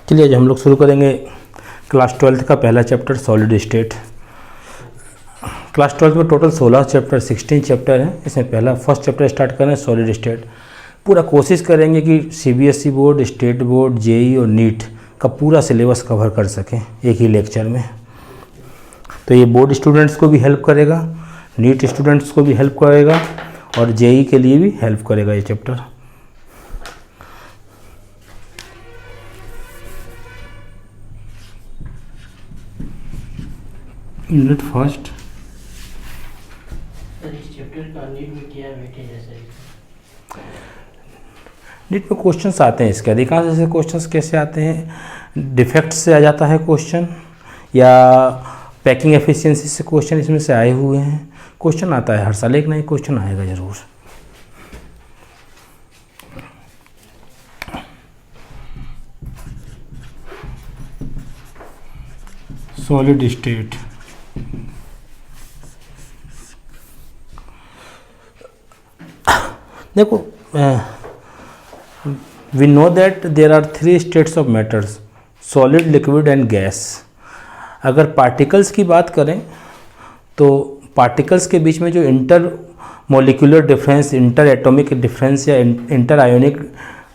चलिए आज हम लोग शुरू करेंगे क्लास 12 का पहला चैप्टर सॉलिड स्टेट। क्लास 12 में टोटल 16 चैप्टर 16 चैप्टर हैं। इसमें फर्स्ट चैप्टर स्टार्ट करें सॉलिड स्टेट। पूरा कोशिश करेंगे कि CBSE board, state board, JEE और नीट का पूरा सिलेबस कवर कर सकें एक ही लेक्चर में। तो ये बोर्ड स्टूडेंट्स को भी हेल्प करेगा, नीट स्टूडेंट्स को भी हेल्प करेगा और जेई के लिए भी हेल्प करेगा ये चैप्टर। Unit first. इस चैप्टर का नीट में क्या वेटेज है सर? नीट में क्वेश्चंस आते हैं इसके, अधिकांश ऐसे क्वेश्चंस कैसे आते हैं, डिफेक्ट से आ जाता है क्वेश्चन या पैकिंग एफिशिएंसी से क्वेश्चन इसमें से आए हुए हैं। क्वेश्चन आता है हर साल, एक ना एक क्वेश्चन आएगा जरूर। Solid state. देखो, we know that there are 3 states of matters, solid, liquid and gas. अगर पार्टिकल्स की बात करें तो पार्टिकल्स के बीच में जो intermolecular difference, interatomic difference या इंटर आयोनिक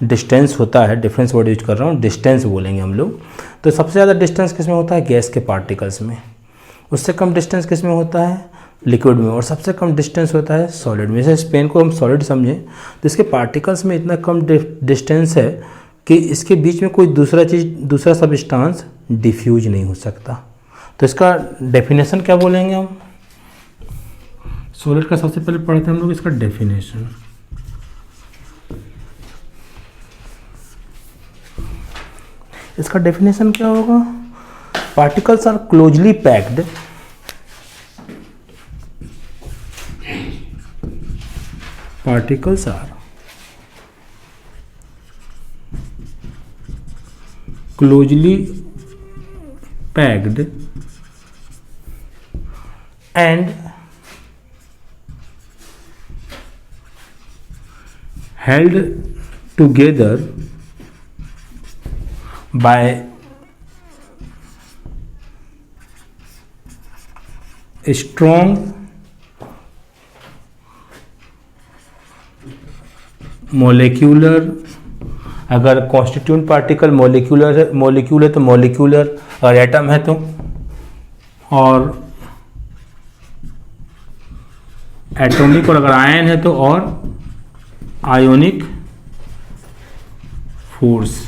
डिस्टेंस होता है, डिफरेंस वर्ड यूज कर रहा हूँ, डिस्टेंस बोलेंगे हम लोग, तो सबसे ज़्यादा डिस्टेंस किस में होता है? गैस के पार्टिकल्स में। उससे कम डिस्टेंस किस में होता है? लिक्विड में। और सबसे कम डिस्टेंस होता है सॉलिड में। जैसे इस पेन को हम सॉलिड समझें तो इसके पार्टिकल्स में इतना कम डिस्टेंस है कि इसके बीच में कोई दूसरा सब्सटेंस डिफ्यूज नहीं हो सकता। तो इसका डेफिनेशन क्या बोलेंगे हम? सॉलिड का सबसे पहले पढ़ते हैं हम लोग इसका डेफिनेशन। इसका डेफिनेशन क्या होगा? Particles are closely packed particles are closely packed and held together by a strong molecular. अगर कॉन्स्टिट्यूंट पार्टिकल मोलिक्यूल है तो मोलिक्यूलर, और एटम है तो, और एटॉमिक, और अगर आयन है तो और आयोनिक फोर्स।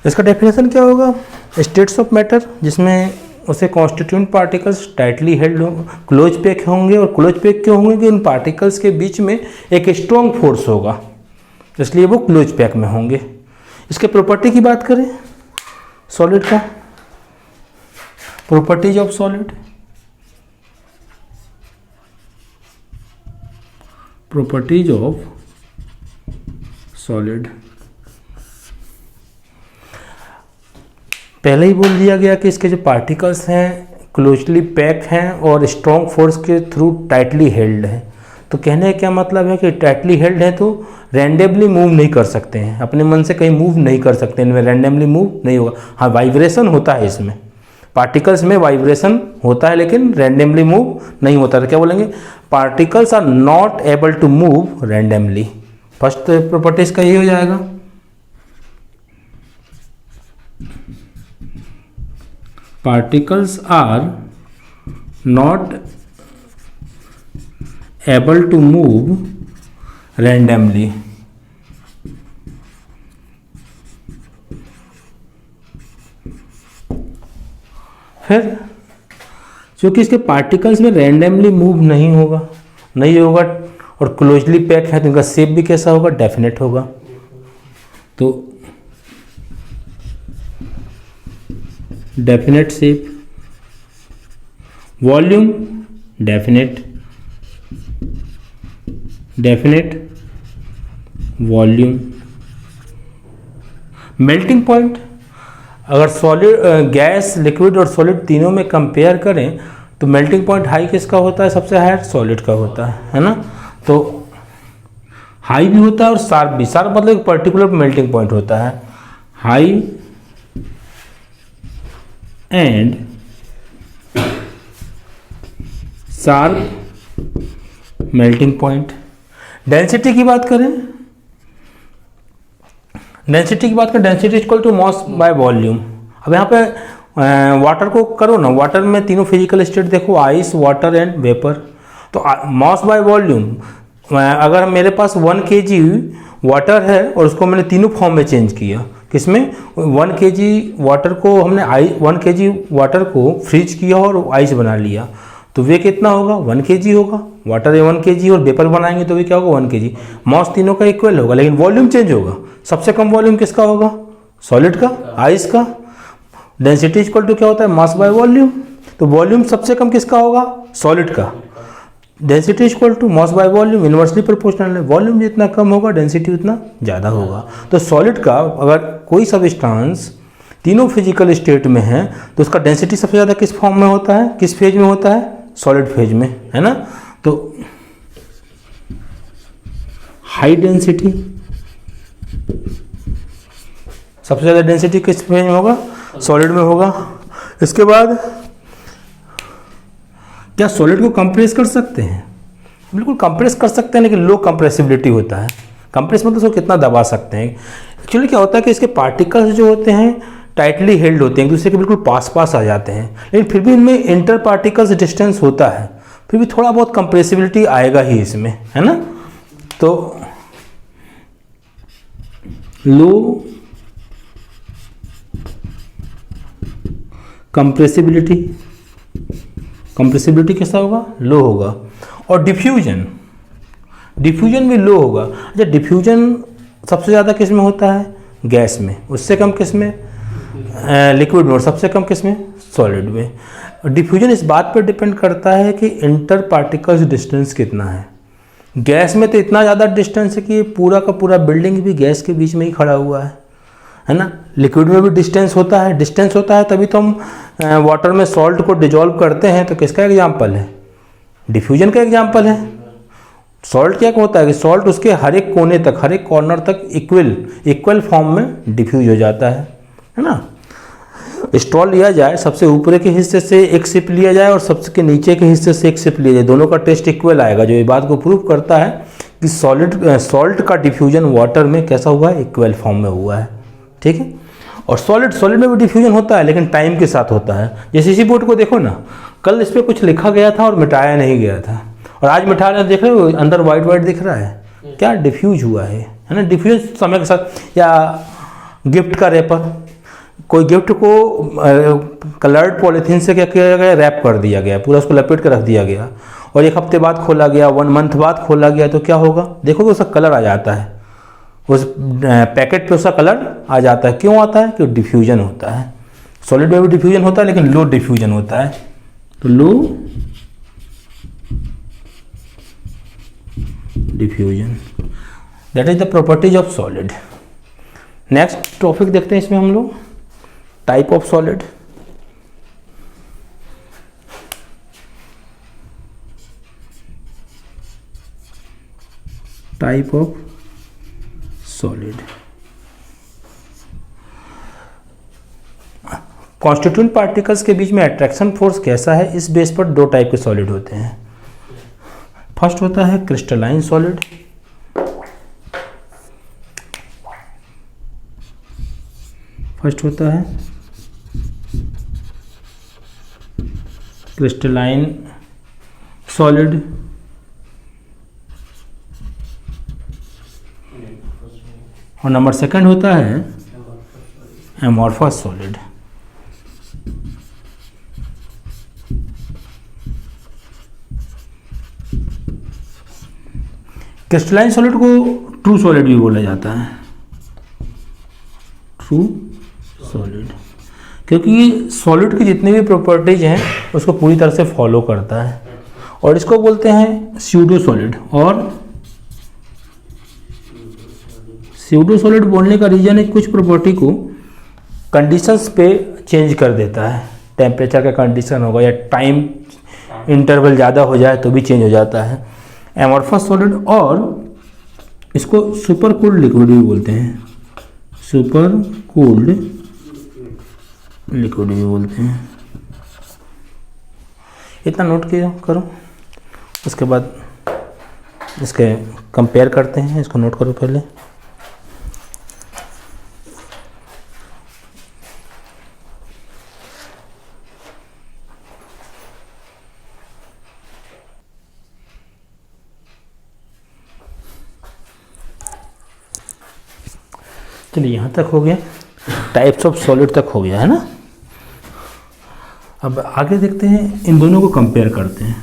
इसका डेफिनेशन क्या होगा? स्टेट्स ऑफ मैटर जिसमें उसे कॉन्स्टिट्यूंट पार्टिकल्स टाइटली हेल्ड हो, क्लोज पैक होंगे। और क्लोज पैक क्यों होंगे? कि उन पार्टिकल्स के बीच में एक स्ट्रॉन्ग फोर्स होगा, इसलिए वो क्लोज पैक में होंगे। इसके प्रॉपर्टी की बात करें सॉलिड का, properties of solid, properties of solid. पहले ही बोल दिया गया कि इसके जो पार्टिकल्स हैं क्लोजली पैक हैं और स्ट्रॉन्ग फोर्स के थ्रू टाइटली हेल्ड हैं। तो कहने का क्या मतलब है कि टाइटली हेल्ड है तो रैंडमली मूव नहीं कर सकते हैं, अपने मन से कहीं मूव नहीं कर सकते, इनमें रैंडमली मूव नहीं होगा। हाँ, वाइब्रेशन होता है इसमें, पार्टिकल्स में वाइब्रेशन होता है लेकिन रैंडमली मूव नहीं होता। तो क्या बोलेंगे? Particles are not able to move randomly. First properties का यही हो जाएगा। Particles are not able to move randomly. फिर क्योंकि इसके पार्टिकल्स में रैंडमली मूव नहीं होगा और क्लोजली पैक है तो इनका शेप भी कैसा होगा? डेफिनेट होगा। तो definite shape, volume definite volume, melting point. अगर सॉलिड, गैस, लिक्विड और सॉलिड तीनों में कंपेयर करें तो मेल्टिंग पॉइंट हाई किसका होता है? सबसे हाई सॉलिड का होता है ना। तो हाई भी होता है और शार्प भी। शार्प मतलब एक पर्टिकुलर मेल्टिंग पॉइंट होता है। High and sharp melting point. Density की बात करें, density equal to mass by volume. अब यहाँ पे वाटर को करो ना, वाटर में तीनों फिजिकल स्टेट देखो, आइस, वाटर एंड वेपर। तो मॉस बाय वॉल्यूम, अगर मेरे पास 1 kg वाटर है और उसको मैंने तीनों फॉर्म में चेंज किया, किसमें 1 kg वाटर को हमने 1 kg वाटर को फ्रीज किया और आइस बना लिया, तो वे कितना होगा 1 kg होगा। वाटर 1 kg और वेपर बनाएंगे तो वे क्या होगा 1 kg। मॉस तीनों का इक्वल होगा, लेकिन वॉल्यूम चेंज होगा। सबसे कम वॉल्यूम किसका होगा, सॉलिड का, आइस का। डेंसिटी इक्वल टू क्या होता है, मास बाय वॉल्यूम। तो वॉल्यूम सबसे कम किसका होगा, सॉलिड का। Density equal to mass by volume, inversely proportional है। वॉल्यूम जितना कम होगा डेंसिटी उतना ज़्यादा होगा। तो सॉलिड का अगर कोई सब्सटेंस तीनों फिजिकल स्टेट में है तो उसका डेंसिटी सबसे ज़्यादा किस फॉर्म में होता है, किस फेज में होता है, सॉलिड फेज में, है ना। तो हाई डेंसिटी, सबसे ज़्यादा डेंसिटी किस फेज में होगा, सॉलिड में होगा। इसके बाद क्या सॉलिड को कंप्रेस कर सकते हैं, बिल्कुल कंप्रेस कर सकते हैं, लेकिन लो कंप्रेसिबिलिटी होता है। कंप्रेस मतलब उसको कितना दबा सकते हैं। एक्चुअली क्या होता है कि इसके पार्टिकल्स जो होते हैं टाइटली हेल्ड होते हैं, एक दूसरे के बिल्कुल पास पास आ जाते हैं, लेकिन फिर भी इनमें इंटर पार्टिकल्स डिस्टेंस होता है, फिर भी थोड़ा बहुत कंप्रेसिबिलिटी आएगा ही इसमें, है ना। तो लो कंप्रेसिबिलिटी कैसा होगा, लो होगा। और डिफ्यूजन भी लो होगा। अच्छा, डिफ्यूजन सबसे ज़्यादा किस में होता है, गैस में, उससे कम किस में, लिक्विड में, और सबसे कम किस में, सॉलिड में। डिफ्यूजन इस बात पर डिपेंड करता है कि इंटर पार्टिकल्स डिस्टेंस कितना है। गैस में तो इतना ज़्यादा डिस्टेंस है कि पूरा का पूरा बिल्डिंग भी गैस के बीच में ही खड़ा हुआ है ना। लिक्विड में भी डिस्टेंस होता है, तभी तो हम वाटर में सॉल्ट को डिजॉल्व करते हैं। तो किसका एग्जाम्पल है, डिफ्यूजन का एग्जाम्पल है। सॉल्ट क्या होता है कि सॉल्ट उसके हर एक कोने तक, हर एक कॉर्नर तक इक्वल फॉर्म में डिफ्यूज हो जाता है ना। स्ट्रॉ लिया जाए, सबसे ऊपर के हिस्से से एक सिप लिया जाए और सबसे नीचे के हिस्से से एक सिप लिया जाए, दोनों का टेस्ट इक्वल आएगा, जो ये बात को प्रूव करता है कि सॉल्ट का डिफ्यूजन वाटर में कैसा हुआ है, इक्वल फॉर्म में हुआ है। ठीक है। और सॉलिड में भी डिफ्यूजन होता है, लेकिन टाइम के साथ होता है। जैसे इसी बोर्ड को देखो ना, कल इस पर कुछ लिखा गया था और मिटाया नहीं गया था, और आज मिटा रहे देख रहे हो, अंदर वाइट दिख रहा है, क्या डिफ्यूज हुआ है ना। डिफ्यूज समय के साथ। या गिफ्ट का रेपर, कोई गिफ्ट को कलर्ड पॉलीथीन से क्या किया गया, रैप कर दिया गया, पूरा उसको लपेट कर रख दिया गया, और 1 हफ्ते बाद खोला गया, 1 मंथ बाद खोला गया, तो क्या होगा, देखोगे उसका कलर आ जाता है, उस पैकेट पे उसका कलर आ जाता है। क्यों आता है, कि डिफ्यूजन होता है। सॉलिड में भी डिफ्यूजन होता है, लेकिन लो डिफ्यूजन होता है। तो low diffusion, that is the properties of solid. Next topic देखते हैं इसमें हम लोग, type of solid. Type of solid. Constituent particles के बीच में अट्रैक्शन फोर्स कैसा है, इस बेस पर 2 टाइप के सॉलिड होते हैं। फर्स्ट होता है क्रिस्टलाइन सॉलिड, क्रिस्टलाइन सॉलिड। और नंबर 2 होता है एमॉर्फस सॉलिड। क्रिस्टलाइन सॉलिड को ट्रू सॉलिड भी बोला जाता है, ट्रू सॉलिड, क्योंकि सॉलिड की जितनी भी प्रॉपर्टीज हैं उसको पूरी तरह से फॉलो करता है। और इसको बोलते हैं स्यूडो सॉलिड। और स्यूडो सॉलिड बोलने का रीजन है कुछ प्रॉपर्टी को कंडीशंस पे चेंज कर देता है। टेम्परेचर का कंडीशन होगा या टाइम इंटरवल ज़्यादा हो जाए तो भी चेंज हो जाता है। एमॉर्फस सॉलिड, और इसको सुपर कूल्ड लिक्विड भी बोलते हैं, सुपर कूल्ड लिक्विड भी बोलते हैं। इतना नोट किया करो, उसके बाद इसके कंपेयर करते हैं। इसको नोट करो पहले। चलिए यहाँ तक हो गया, टाइप्स ऑफ सॉलिड तक हो गया है ना। अब आगे देखते हैं, इन दोनों को कंपेयर करते हैं।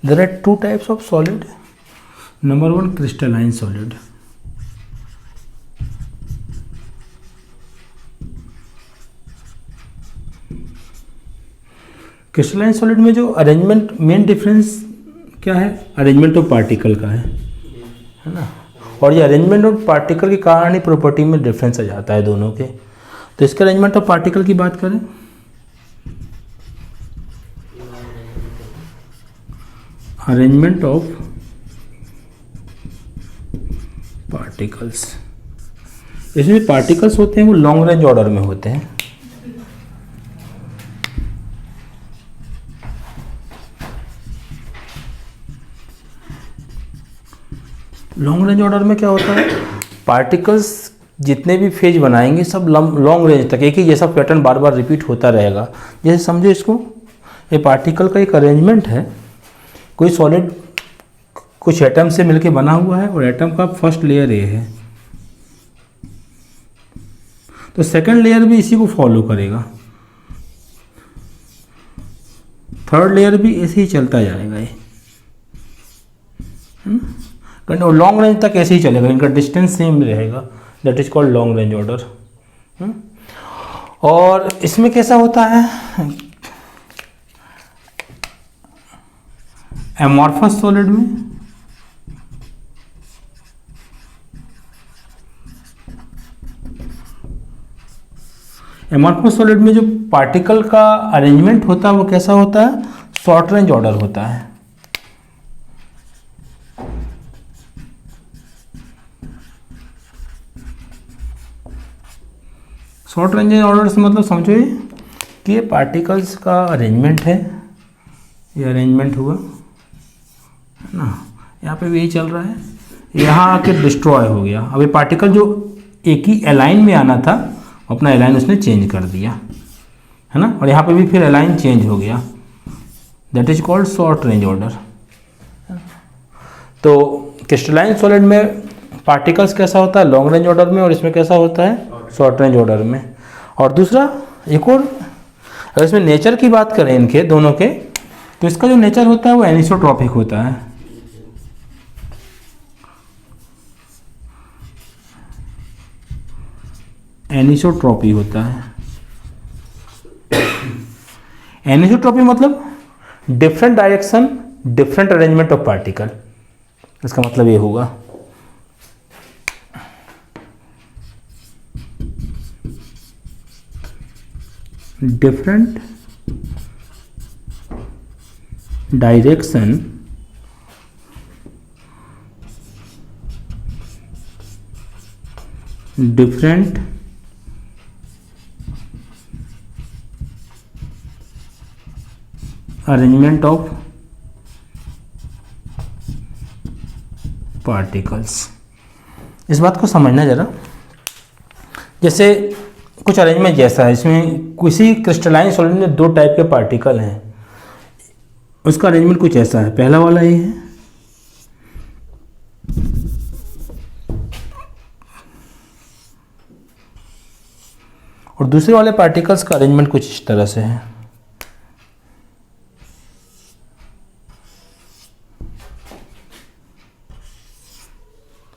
There are two types of solid. Number one, crystalline solid. Crystalline solid में जो अरेंजमेंट, मेन डिफरेंस क्या है? अरेंजमेंट ऑफ पार्टिकल का है ना। और ये अरेंजमेंट ऑफ पार्टिकल के कारण ही प्रॉपर्टी में डिफरेंस आ जाता है दोनों के। तो इसके अरेंजमेंट ऑफ पार्टिकल की बात करें, अरेंजमेंट ऑफ पार्टिकल्स, इसमें पार्टिकल्स होते हैं वो लॉन्ग रेंज ऑर्डर में होते हैं। लॉन्ग रेंज ऑर्डर में क्या होता है? पार्टिकल्स जितने भी फेज बनाएंगे सब लॉन्ग रेंज तक एक ही जैसा पैटर्न बार बार रिपीट होता रहेगा। जैसे समझो इसको, ये पार्टिकल का एक अरेंजमेंट है। कोई सॉलिड कुछ एटम से मिलके बना हुआ है और एटम का फर्स्ट लेयर ये है, तो सेकंड लेयर भी इसी को फॉलो करेगा, थर्ड लेयर भी ऐसे ही चलता जाएगा ये, लॉन्ग रेंज तक ऐसे ही चलेगा, इनका डिस्टेंस सेम रहेगा। That is called long range order. और इसमें कैसा होता है? एमॉर्फस सॉलिड में जो पार्टिकल का अरेंजमेंट होता है वो कैसा होता है? शॉर्ट रेंज ऑर्डर होता है। शॉर्ट रेंज ऑर्डर से मतलब समझो ये कि ये पार्टिकल्स का अरेंजमेंट है, ये अरेंजमेंट हुआ है ना, यहाँ पे भी यही चल रहा है, यहाँ आके डिस्ट्रॉय हो गया। अब ये पार्टिकल जो एक ही अलाइन में आना था, अपना अलाइन उसने चेंज कर दिया है ना, और यहाँ पे भी फिर अलाइन चेंज हो गया। That is called short range order. तो क्रिस्टलाइन सॉलिड में पार्टिकल्स कैसा होता है? लॉन्ग रेंज ऑर्डर में, और इसमें कैसा होता है? शॉर्ट रेंज ऑर्डर में। और दूसरा एक और, अगर इसमें नेचर की बात करें इनके दोनों के, तो इसका जो नेचर होता है वो एनिसोट्रॉपिक होता है। एनिसोट्रॉपी होता है। एनिसोट्रॉपी मतलब different direction, different arrangement of particle, इसका मतलब ये होगा। Different direction, different arrangement of particles. इस बात को समझना जरा, जैसे कुछ अरेंजमेंट जैसा है, इसमें किसी क्रिस्टलाइन सॉलिड में दो टाइप के पार्टिकल हैं, उसका अरेंजमेंट कुछ ऐसा है। पहला वाला ये है, और दूसरे वाले पार्टिकल्स का अरेंजमेंट कुछ इस तरह से है।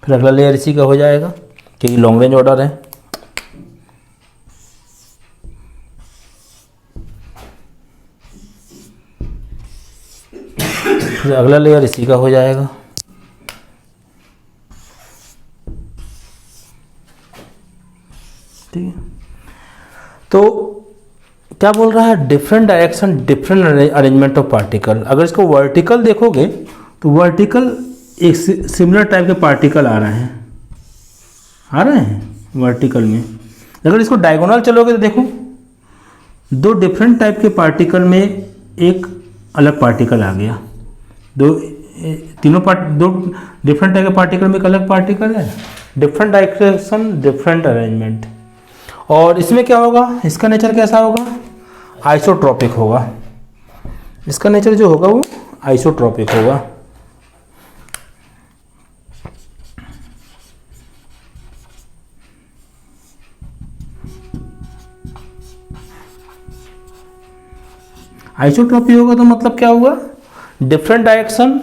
फिर अगला लेयर इसी का हो जाएगा क्योंकि लॉन्ग रेंज ऑर्डर है। फिर अगला लेयर इसी का हो जाएगा। ठीक है, तो क्या बोल रहा है, different direction different arrangement of particle. अगर इसको वर्टिकल देखोगे तो वर्टिकल एक सिमिलर टाइप के पार्टिकल आ रहे हैं वर्टिकल में। अगर इसको डायगोनल चलोगे तो देखो दो डिफरेंट टाइप के पार्टिकल में एक अलग पार्टिकल आ गया। दो डिफरेंट टाइप के पार्टिकल में एक अलग पार्टिकल है, डिफरेंट डायरेक्शन डिफरेंट अरेंजमेंट। और इसमें क्या होगा, इसका नेचर कैसा होगा, आइसोट्रॉपिक होगा। इसका नेचर जो होगा वो आइसोट्रॉपिक होगा। आइसोट्रॉपी होगा तो मतलब क्या होगा, different direction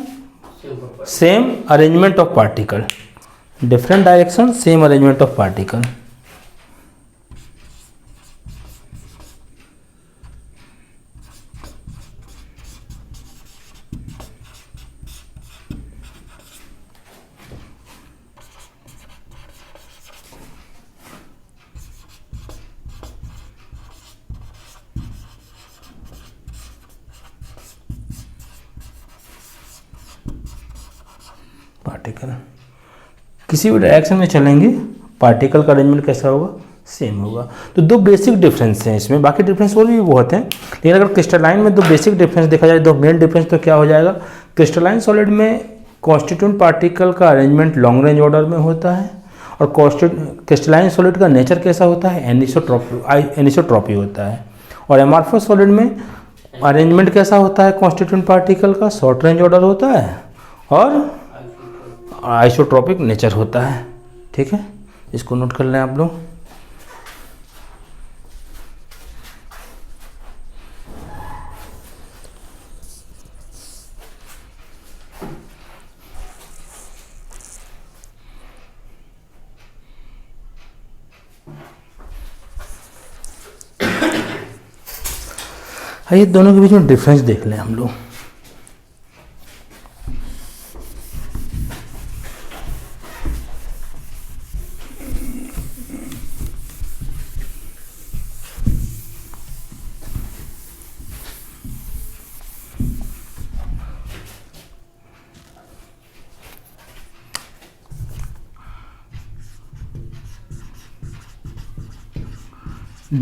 same arrangement of particle, different direction same arrangement of particle. Particle किसी भी डायरेक्शन में चलेंगे, पार्टिकल का अरेंजमेंट कैसा होगा, सेम होगा। तो दो बेसिक डिफरेंस हैं इसमें, बाकी डिफरेंस और भी बहुत हैं, लेकिन अगर क्रिस्टलाइन में दो बेसिक डिफरेंस देखा जाए, दो मेन डिफरेंस तो क्या हो जाएगा, क्रिस्टलाइन सॉलिड में कॉन्स्टिट्यूएंट पार्टिकल का अरेंजमेंट लॉन्ग रेंज ऑर्डर में होता है, और क्रिस्टलाइन सॉलिड का नेचर कैसा होता है, एनिसोट्रॉपी होता है। और एमॉर्फस सॉलिड में अरेंजमेंट कैसा होता है कॉन्स्टिट्यूएंट पार्टिकल का, शॉर्ट रेंज ऑर्डर होता है और आइसोट्रॉपिक नेचर होता है। ठीक है, इसको नोट कर लें आप लोग। आइए दोनों के बीच में डिफरेंस देख लें हम लोग।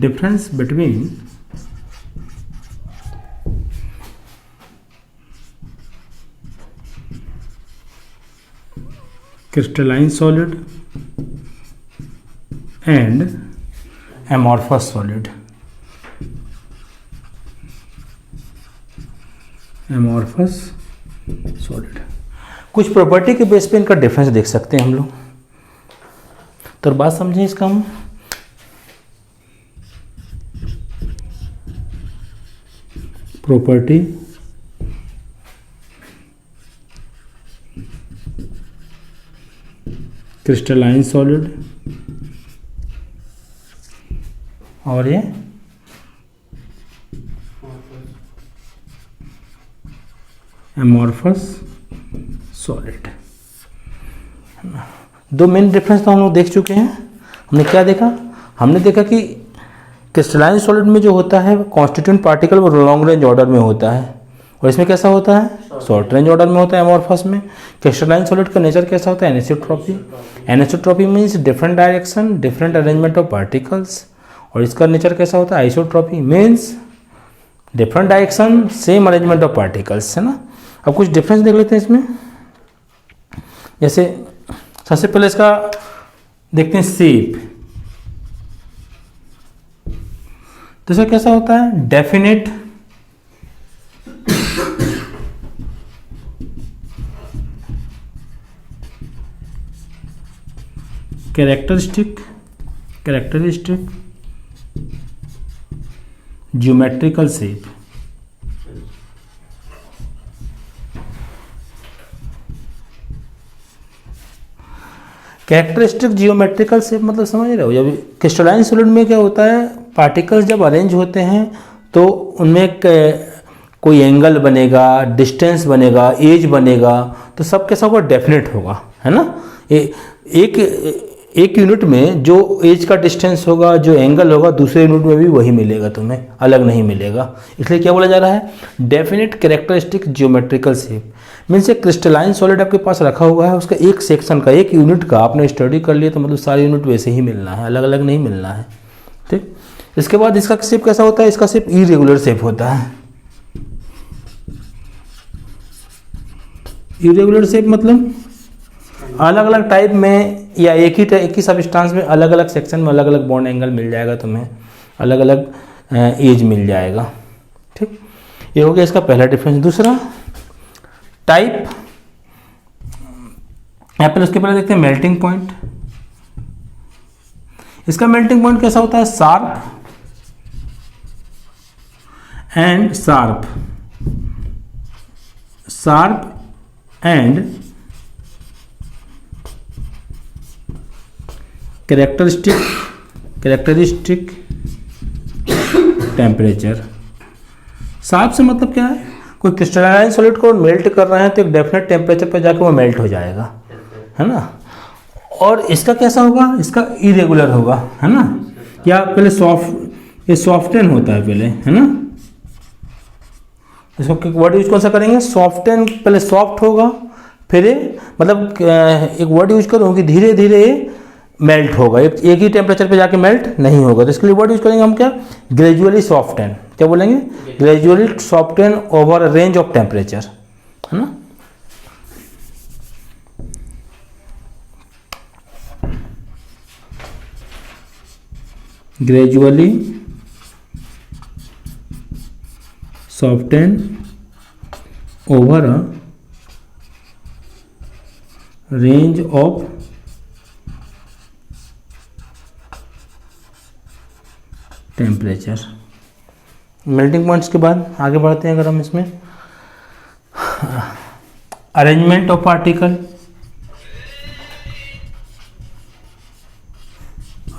Difference between crystalline solid and amorphous solid. Amorphous solid कुछ प्रॉपर्टी के बेस पे इनका डिफरेंस देख सकते हैं हम लोग। तो बात समझें इसका हम, प्रॉपर्टी क्रिस्टलाइन सॉलिड और ये एमॉर्फस सॉलिड। दो मेन डिफरेंस तो हम लोग देख चुके हैं। हमने क्या देखा, हमने देखा कि क्रिस्टलाइन सॉलिड में जो होता है कॉन्स्टिट्यूएंट पार्टिकल वो लॉन्ग रेंज ऑर्डर में होता है, और इसमें कैसा होता है, शॉर्ट रेंज ऑर्डर में होता है एमॉर्फस में। क्रिस्टलाइन सॉलिड का नेचर कैसा होता है, anisotropy. Anisotropy means different direction different arrangement of particles, और इसका नेचर कैसा होता है, isotropy means different direction same arrangement of particles, है ना। अब कुछ डिफरेंस देख लेते हैं इसमें। जैसे सबसे पहले इसका देखते हैं शेप। तो इसका कैसा होता है, definite characteristic geometrical shape. Characteristic geometrical shape मतलब समझ रहे हो, जब क्रिस्टलाइन सॉलिड में क्या होता है, पार्टिकल्स जब अरेंज होते हैं तो उनमें कोई एंगल बनेगा, डिस्टेंस बनेगा, एज बनेगा, तो सब कैसा होगा, डेफिनेट होगा, है ना। एक यूनिट में जो एज का डिस्टेंस होगा, जो एंगल होगा, दूसरे यूनिट में भी वही मिलेगा तुम्हें, अलग नहीं मिलेगा। इसलिए क्या बोला जा रहा है, definite characteristic geometrical shape. Means एक क्रिस्टलाइन सॉलिड आपके पास रखा हुआ है, उसका एक सेक्शन का, एक यूनिट का आपने स्टडी कर लिया तो मतलब सारे यूनिट वैसे ही मिलना है, अलग अलग नहीं मिलना है। ठीक, इसके बाद इसका शेप कैसा होता है, इसका शेप इरेगुलर शेप होता है। इरेगुलर शेप मतलब अलग अलग टाइप में या एक ही सबस्टांस में अलग अलग सेक्शन में अलग अलग बॉन्ड एंगल मिल जाएगा तुम्हें, अलग अलग एज मिल जाएगा। ठीक, ये हो गया इसका पहला डिफरेंस। दूसरा टाइप, पहले उसके पहले देखते हैं मेल्टिंग पॉइंट। इसका मेल्टिंग पॉइंट कैसा होता है, sharp and sharp, sharp and characteristic temperature. Sharp से मतलब क्या है, कोई क्रिस्टलाइन सॉलिड को मेल्ट कर रहे हैं तो एक डेफिनेट टेम्परेचर पर जाकर वो मेल्ट हो जाएगा, है ना। और इसका कैसा होगा, इसका इरेगुलर होगा, है ना। या पहले सॉफ्ट, ये सॉफ्टन होता है पहले, है ना। इसको वर्ड यूज कौन सा करेंगे, सॉफ्टन, पहले सॉफ्ट होगा फिर ये मतलब एक वर्ड यूज करूँ कि धीरे धीरे ये मेल्ट होगा, एक ही टेम्परेचर पे जाके मेल्ट नहीं होगा। तो इसके लिए वर्ड यूज करेंगे हम क्या, ग्रेजुअली सॉफ्टन। क्या बोलेंगे, gradually soften over a range of temperature, है ना। Gradually soften over a range of temperature. Melting points के बाद आगे बढ़ते हैं अगर हम इसमें, arrangement of particle,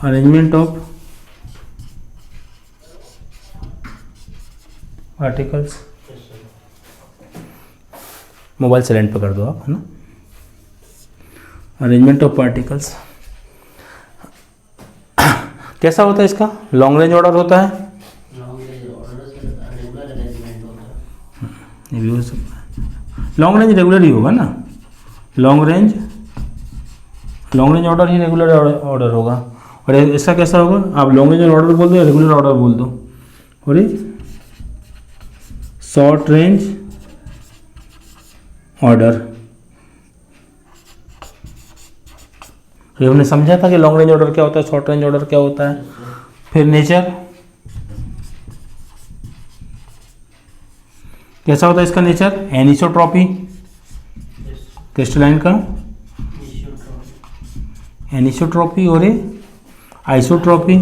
arrangement of particles. Mobile silent पे कर दो आप, है ना। अरेंजमेंट ऑफ पार्टिकल्स कैसा होता है इसका, लॉन्ग रेंज ऑर्डर होता है, लॉन्ग रेंज रेगुलर ही होगा ना, लॉन्ग रेंज ऑर्डर ही रेगुलर ऑर्डर होगा। और इसका कैसा होगा, आप लॉन्ग रेंज ऑर्डर बोल दो या रेगुलर ऑर्डर बोल दो। और ये शॉर्ट रेंज ऑर्डर, ये हमने समझा था कि लॉन्ग रेंज ऑर्डर क्या होता है, शॉर्ट रेंज ऑर्डर क्या होता है। फिर नेचर कैसा होता है इसका नेचर, एनिसोट्रॉपी, क्रिस्टलाइन का एनिसोट्रॉपी और आइसोट्रॉपी।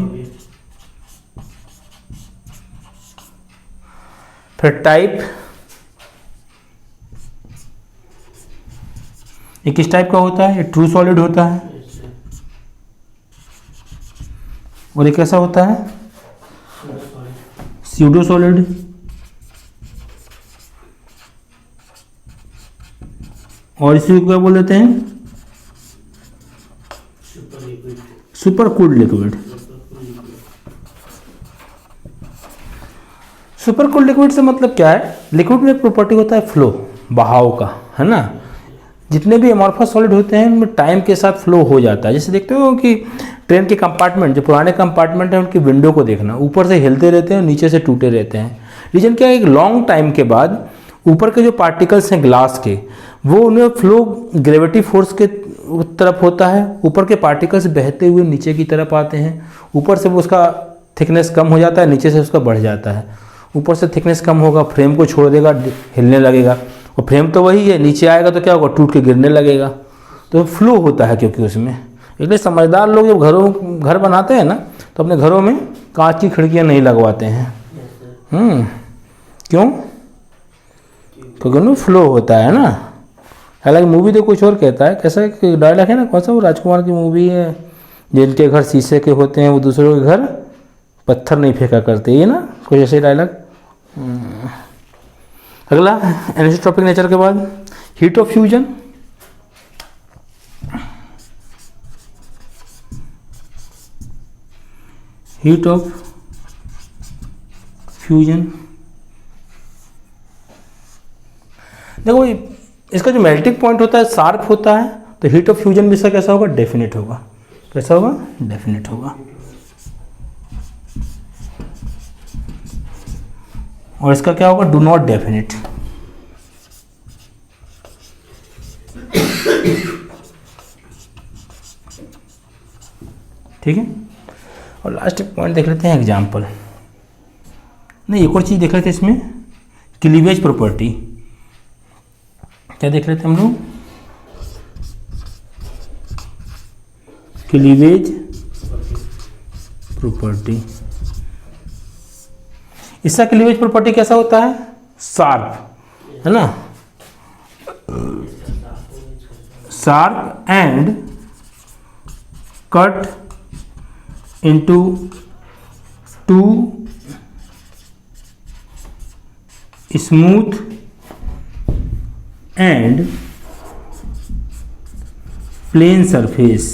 फिर टाइप, ये किस टाइप का होता है, ये ट्रू सॉलिड होता है। और ये कैसा होता है, स्यूडो सॉलिड। और इसी को क्या बोल देते हैं, super cooled liquid. Super cooled liquid से मतलब क्या है, लिक्विड में एक प्रॉपर्टी होता है फ्लो, बहाव का, है ना। जितने भी एमॉर्फस सॉलिड होते हैं उनमें टाइम के साथ फ्लो हो जाता है। जैसे देखते हो कि ट्रेन के कंपार्टमेंट, जो पुराने कंपार्टमेंट हैं उनकी विंडो को देखना, ऊपर से हिलते रहते हैं, नीचे से टूटे रहते हैं। रीजन क्या है, एक लॉन्ग टाइम के बाद ऊपर के जो पार्टिकल्स हैं ग्लास के, वो उन्हें फ्लो ग्रेविटी फोर्स के तरफ होता है, ऊपर के पार्टिकल्स बहते हुए नीचे की तरफ आते हैं। ऊपर से उसका थिकनेस कम हो जाता है, नीचे से उसका बढ़ जाता है। ऊपर से थिकनेस कम होगा, फ्रेम को छोड़ देगा, हिलने लगेगा। और फ्रेम तो वही है, नीचे आएगा तो क्या होगा, टूट के गिरने लगेगा। तो फ्लो होता है क्योंकि उसमें। इसलिए समझदार लोग जब घर बनाते हैं ना, तो अपने घरों में कांच की खिड़कियां नहीं लगवाते हैं। क्यों, क्योंकि उनमें फ्लो होता है ना। हालांकि मूवी तो कुछ और कहता है, कैसा डायलॉग है ना, कौन सा वो राजकुमार की मूवी है, जिनके घर शीशे के होते हैं वो दूसरों के घर पत्थर नहीं फेंका करते, ये ना कुछ ऐसे डायलॉग। अगला एनिसोट्रॉपिक नेचर के बाद heat of fusion. Heat of fusion. देखो इसका जो मेल्टिंग पॉइंट होता है शार्प होता है, तो हीट ऑफ फ्यूजन भी इसका कैसा होगा, डेफिनेट होगा। कैसा होगा, डेफिनेट होगा। और इसका क्या होगा, डू नॉट डेफिनेट। ठीक है। और लास्ट पॉइंट देख लेते हैं एग्जाम्पल। नहीं, एक और चीज़ देख लेते हैं इसमें, क्लीवेज प्रॉपर्टी। क्या देख लेते हैं हम लोग, क्लीवेज प्रॉपर्टी। इसका क्लीवेज प्रॉपर्टी कैसा होता है, शार्प, है ना, sharp and cut into two smooth and plain surface।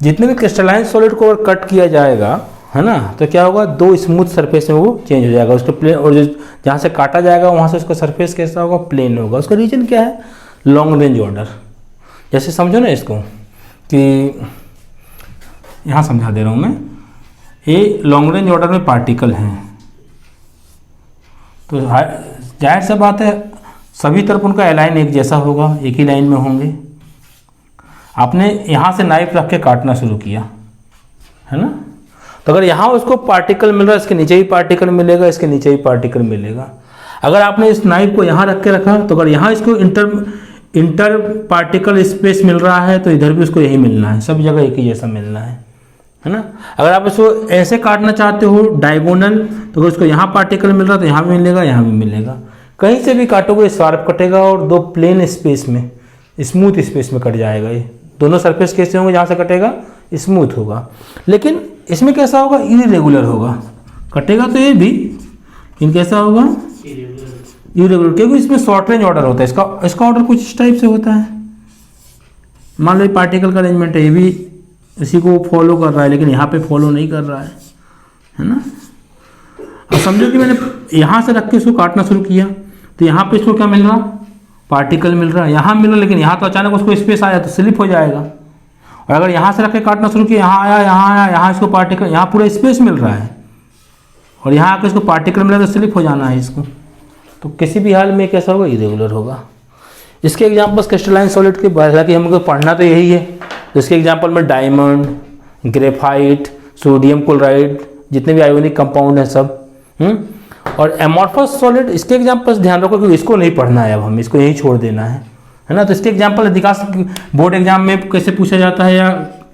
जितने भी क्रिस्टलाइन सॉलिड को अगर कट किया जाएगा, है ना, तो क्या होगा, दो स्मूथ सरफेस में वो चेंज हो जाएगा उसका प्लेन, और जो जहाँ से काटा जाएगा वहाँ से उसका सरफेस कैसा होगा, प्लेन होगा। उसका रीजन क्या है, लॉन्ग रेंज ऑर्डर। जैसे समझो ना इसको कि यहाँ समझा दे रहा हूँ मैं, ये लॉन्ग रेंज ऑर्डर में पार्टिकल हैं, तो जाहिर सा बात है सभी तरफ उनका अलाइन एक जैसा होगा, एक ही लाइन में होंगे। आपने यहाँ से नाइफ रख के काटना शुरू किया, है ना, तो अगर यहाँ उसको पार्टिकल मिल रहा है, इसके नीचे ही पार्टिकल मिलेगा, इसके नीचे ही पार्टिकल मिलेगा। अगर आपने इस नाइफ को यहाँ रख के रखा, तो अगर यहाँ इसको इंटर पार्टिकल स्पेस मिल रहा है, तो इधर भी उसको यही मिलना है, सब जगह एक ही जैसा मिलना है ना। अगर आप इसको ऐसे काटना चाहते हो डायगोनल, तो अगर उसको यहाँ पार्टिकल मिल रहा है तो यहाँ भी मिलेगा, यहाँ भी मिलेगा। कहीं से भी काटोगे शार्प कटेगा, और दो प्लेन स्पेस में, स्मूथ स्पेस में कट जाएगा। ये दोनों सरफेस कैसे होंगे, जहाँ से कटेगा स्मूथ होगा, लेकिन इसमें कैसा होगा, इरेगुलर होगा। कटेगा तो ये भी, लेकिन कैसा होगा, इरेगुलर, क्योंकि इसमें शॉर्ट रेंज ऑर्डर होता है। इसका ऑर्डर कुछ इस टाइप से होता है। मान लो पार्टिकल का अरेंजमेंट है, ये भी इसी को फॉलो कर रहा है, लेकिन यहाँ पे फॉलो नहीं कर रहा है ना। अब समझो कि मैंने यहाँ से रख के इसको काटना शुरू किया, तो यहाँ पे इसको क्या मिल रहा, पार्टिकल मिल रहा है, यहाँ मिल रहा, लेकिन यहाँ तो अचानक उसको स्पेस आया तो स्लिप हो जाएगा। और अगर यहाँ से रख के काटना शुरू किया, यहाँ आया, यहाँ आया, यहाँ इसको पार्टिकल, यहाँ पूरा स्पेस मिल रहा है, और यहाँ आकर इसको पार्टिकल मिला तो स्लिप हो जाना है इसको। तो किसी भी हाल में कैसा होगा, इरेगुलर होगा। इसके एग्जाम्पल्स क्रिस्टलाइन सॉलिड के, हालांकि हमको पढ़ना तो यही है। इसके एग्जाम्पल में डायमंड, ग्रेफाइट, सोडियम क्लोराइड, जितने भी आयोनिक कंपाउंड हैं सब। और एमॉर्फस सॉलिड, इसके एग्जाम्पल्स ध्यान रखो क्योंकि इसको नहीं पढ़ना है, अब हम इसको यहीं छोड़ देना है ना। तो इसके एग्जाम्पल अधिकांश बोर्ड एग्जाम में कैसे पूछा जाता है, या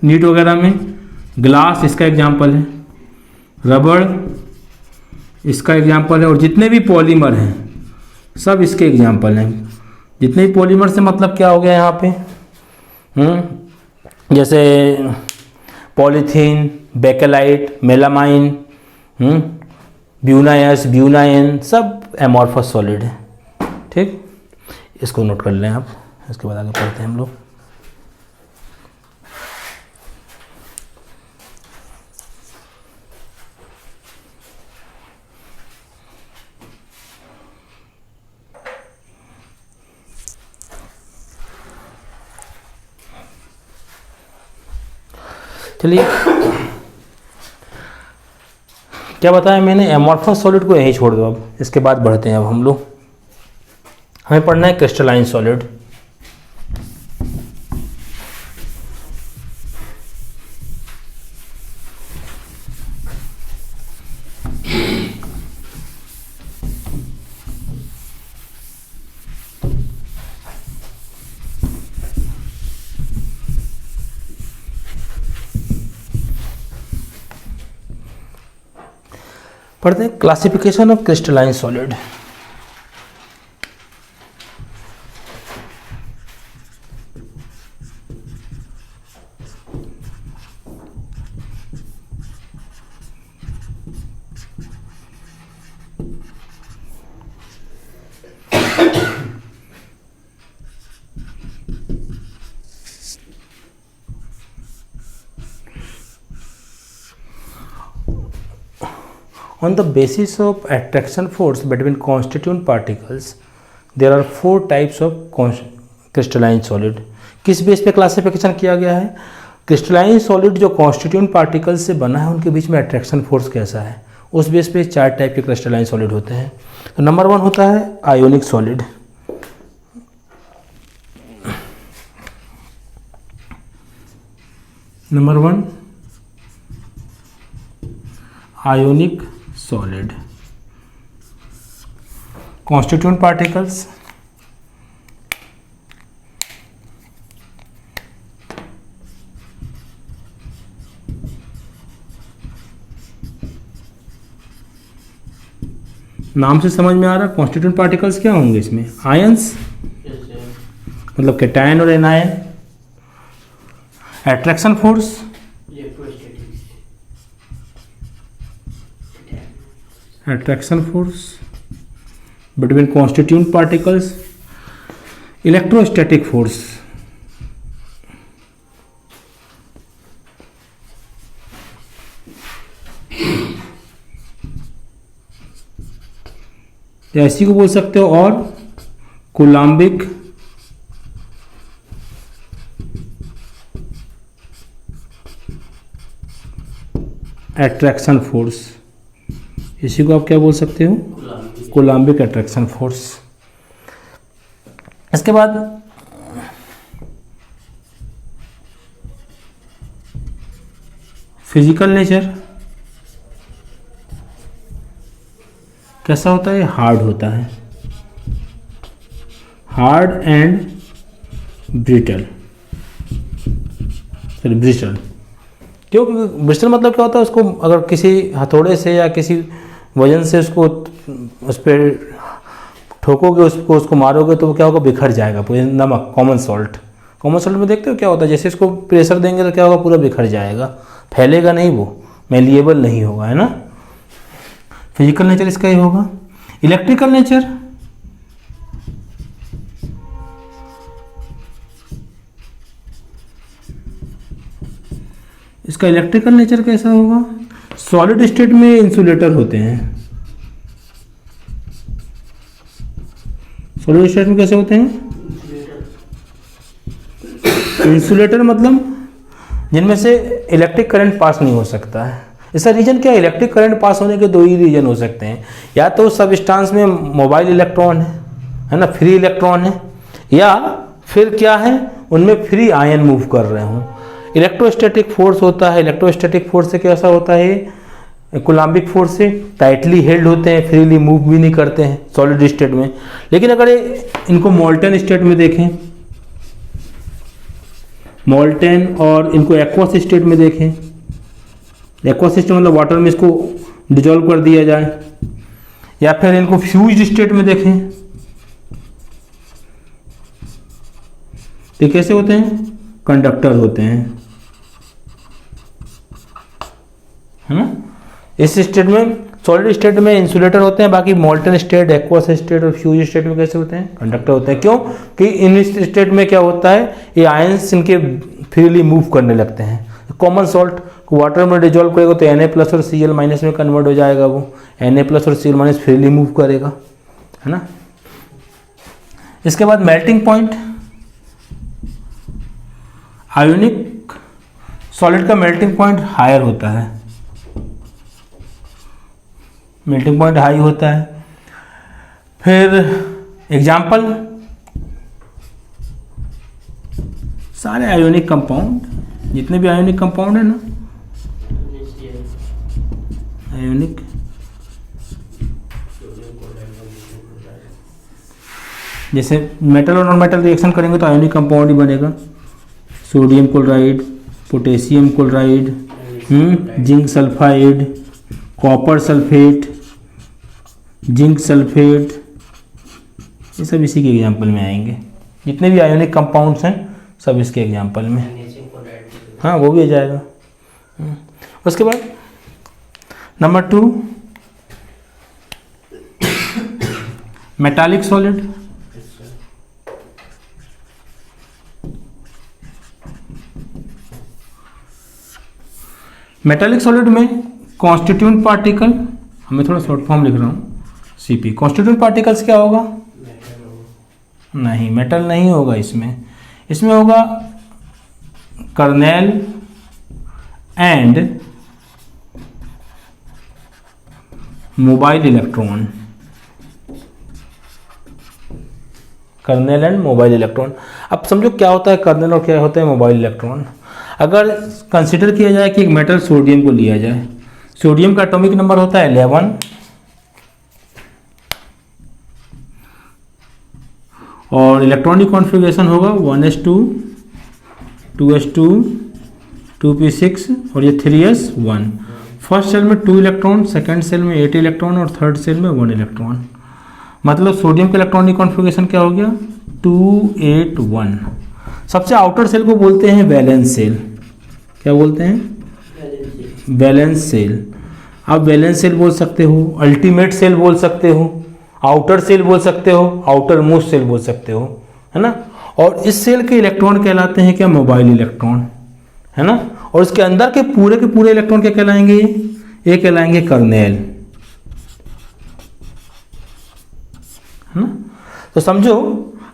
नीट वगैरह में, ग्लास इसका एग्जाम्पल है, रबड़ इसका एग्जाम्पल है, और जितने भी पॉलीमर हैं सब इसके एग्जाम्पल हैं। जितने भी पॉलीमर से मतलब क्या हो गया यहाँ पे, जैसे पॉलीथीन, बेकेलाइट, मेलामाइन, ब्यूनायस, ब्यूनाइन, सब एमॉर्फस सॉलिड है। ठीक, इसको नोट कर लें आप, इसके बाद आगे पढ़ते हैं हम लोग। चलिए, क्या बताया मैंने, एमॉर्फस सॉलिड को यहीं छोड़ दो। अब इसके बाद बढ़ते हैं, अब हम लोग, हमें पढ़ना है क्रिस्टलाइन सॉलिड। पढ़ते हैं classification of crystalline solid. On the basis of attraction force between constituent particles, there are 4 types of crystalline solid. किस बेस पे क्लासिफिकेशन किया गया है? क्रिस्टलाइन सॉलिड जो कॉन्स्टिट्यूएंट पार्टिकल्स से बना है उनके बीच में अट्रैक्शन फोर्स कैसा है, उस बेस पे 4 टाइप के क्रिस्टलाइन सॉलिड होते हैं. तो नंबर 1 होता है ionic solid. Number 1 ionic solid. Constituent particles नाम से समझ में आ रहा है. कॉन्स्टिट्यूएंट पार्टिकल्स क्या होंगे इसमें? आयंस, मतलब कैटायन और anion. Attraction force, attraction force between constituent particles. Electrostatic force, या इसी को बोल सकते हो, और कूलाम्बिक अट्रैक्शन फोर्स. इसी को आप क्या बोल सकते हो? Coulombic attraction force. इसके बाद फिजिकल नेचर कैसा होता है? हार्ड होता है, हार्ड एंड ब्रिटल. ब्रिटल क्यों? ब्रिटल मतलब क्या होता है? उसको अगर किसी हथौड़े से या किसी वजन से उसको उस पर ठोकोगे, उसको मारोगे तो वो क्या होगा? बिखर जाएगा. पूरे नमक, कॉमन सॉल्ट. कॉमन सॉल्ट में देखते हो क्या होता है? जैसे इसको प्रेशर देंगे तो क्या होगा? पूरा बिखर जाएगा, फैलेगा नहीं, वो मेलिएबल नहीं होगा, है ना. फिजिकल नेचर इसका ही होगा. इलेक्ट्रिकल नेचर, इसका इलेक्ट्रिकल नेचर कैसा होगा? सॉलिड स्टेट में इंसुलेटर होते हैं. सॉलिड स्टेट में कैसे होते हैं? इंसुलेटर मतलब जिनमें से इलेक्ट्रिक करंट पास नहीं हो सकता है. इसका रीजन क्या है? इलेक्ट्रिक करंट पास होने के 2 ही रीजन हो सकते हैं. या तो सबस्टांस में मोबाइल इलेक्ट्रॉन है ना, फ्री इलेक्ट्रॉन है, या फिर क्या है, उनमें फ्री आयन मूव कर रहे हों. इलेक्ट्रोस्टैटिक फोर्स होता है. इलेक्ट्रोस्टैटिक फोर्स से कैसा होता है? कूलाम्बिक फोर्स से टाइटली हेल्ड होते हैं, फ्रीली मूव भी नहीं करते हैं सॉलिड स्टेट में. लेकिन अगर इनको मोल्टन स्टेट में देखें, मोल्टन, और इनको एक्वस स्टेट में देखें, एक्वस स्टेट मतलब वाटर में इसको डिजोल्व कर दिया जाए, या फिर इनको फ्यूज्ड स्टेट में देखें, तो कैसे होते हैं? कंडक्टर होते हैं, है ना. इस स्टेट में, सॉलिड स्टेट में इंसुलेटर होते हैं. बाकी मोल्टन स्टेट, एक्वस स्टेट और फ्यूज स्टेट में कैसे होते हैं? कंडक्टर होते हैं. क्यों? कि इन स्टेट में क्या होता है? ये आयंस इनके फ्रीली मूव करने लगते हैं. कॉमन सॉल्ट को वाटर में डिजोल्व करेगा तो Na+ और Cl- में कन्वर्ट हो जाएगा. वो Na+ और Cl- फ्रीली मूव करेगा, है ना. इसके बाद मेल्टिंग पॉइंट. आयोनिक सॉलिड का मेल्टिंग पॉइंट हायर होता है. मेल्टिंग पॉइंट हाई होता है. फिर एग्जाम्पल, सारे आयोनिक कंपाउंड, जितने भी आयोनिक कंपाउंड है ना, आयोनिक, जैसे मेटल और नॉन मेटल रिएक्शन करेंगे तो आयोनिक कंपाउंड ही बनेगा. Sodium chloride, potassium chloride, zinc sulphide, copper sulphate, zinc sulphate, ये सब इसी के एग्जाम्पल में आएंगे. जितने भी आयोनिक कंपाउंड्स हैं सब इसके एग्जाम्पल में. हाँ, वो भी आ जाएगा. उसके बाद number 2 metallic solid. Metallic solid में कॉन्स्टिट्यूएंट पार्टिकल मैं थोड़ा शॉर्ट फॉर्म लिख रहा हूँ, Cp। कॉन्स्टिट्यूएंट पार्टिकल्स क्या होगा? मेटल हो। नहीं, मेटल नहीं होगा इसमें होगा kernel and mobile electron. Kernel and mobile electron. अब समझो क्या होता है कर्नेल और क्या होता है मोबाइल इलेक्ट्रॉन। अगर कंसिडर किया जाए कि एक मेटल सोडियम को लिया जाए, सोडियम का एटॉमिक नंबर होता है 11 और इलेक्ट्रॉनिक कॉन्फ़िगरेशन होगा 1s2 2s2 2p6 और ये 3s1। फर्स्ट सेल में 2 इलेक्ट्रॉन, सेकंड सेल में 8 इलेक्ट्रॉन और थर्ड सेल में 1 इलेक्ट्रॉन। मतलब सोडियम का इलेक्ट्रॉनिक कॉन्फ़िगरेशन क्या हो गया? 281। सबसे आउटर सेल को बोलते हैं वैलेंस सेल। क्या बोलते हैं? Valence shell. आप वैलेंस सेल बोल सकते हो, अल्टीमेट सेल बोल सकते हो, आउटर सेल बोल सकते हो, आउटर मोस्ट सेल बोल सकते हो, है ना। और इस सेल के इलेक्ट्रॉन कहलाते हैं क्या? मोबाइल इलेक्ट्रॉन, है ना। और इसके अंदर के पूरे इलेक्ट्रॉन क्या कहलाएंगे? ये कहलाएंगे कर्नेल, है ना। तो समझो